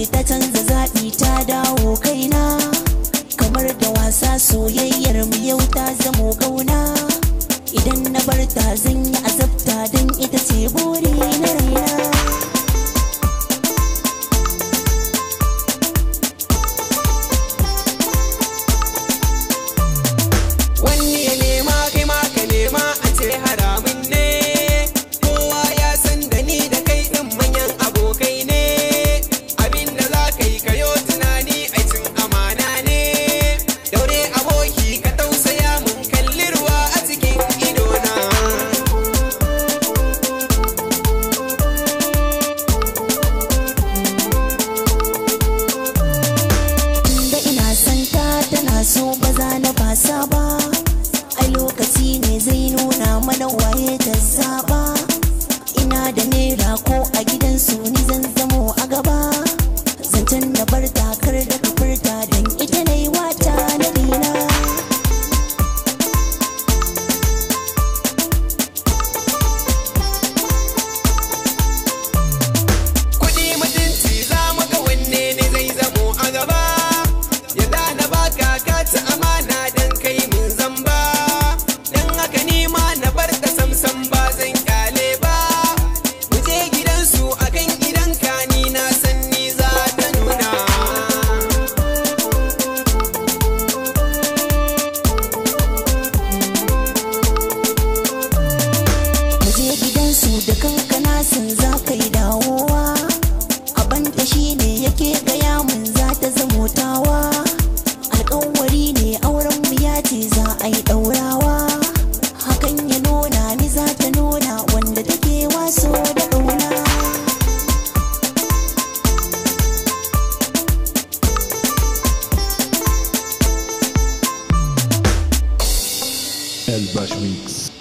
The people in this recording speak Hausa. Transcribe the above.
ce ta canza zaɓi ta dawo kaina, kamar da wasa soyayyar mu yau ta zamo gauna. Idan na bar ta zan yi azabta don ita ce buri na raina. So ba za na fasa ba, ai lokaci ne zai nuna mana waye ta zaba. Ina da naira ko a gidansu ni zan zamo a gaba, zancen da bar takar da ka furta don ita ne wata na dina. Kuɗi mutunci za mu ga wanne ne zai zamo a gaba, yadda na baka ta amana dan kai mun zamba, dan haka ni ma na bar ta samsam ba zan kyale ba. Mu je gidansu akan gidanka ni na san ni za ta nuna. Mu je gidansu da kanka na san za ka yi dawowa, abanta shine yake gaya mun za ta zamo tawa. Alƙawari ne auren mu ya ce za a yi ɗaurawa, hakan ya nuna ni za ta nuna wanda take waso da ƙauna. El Bash Mix.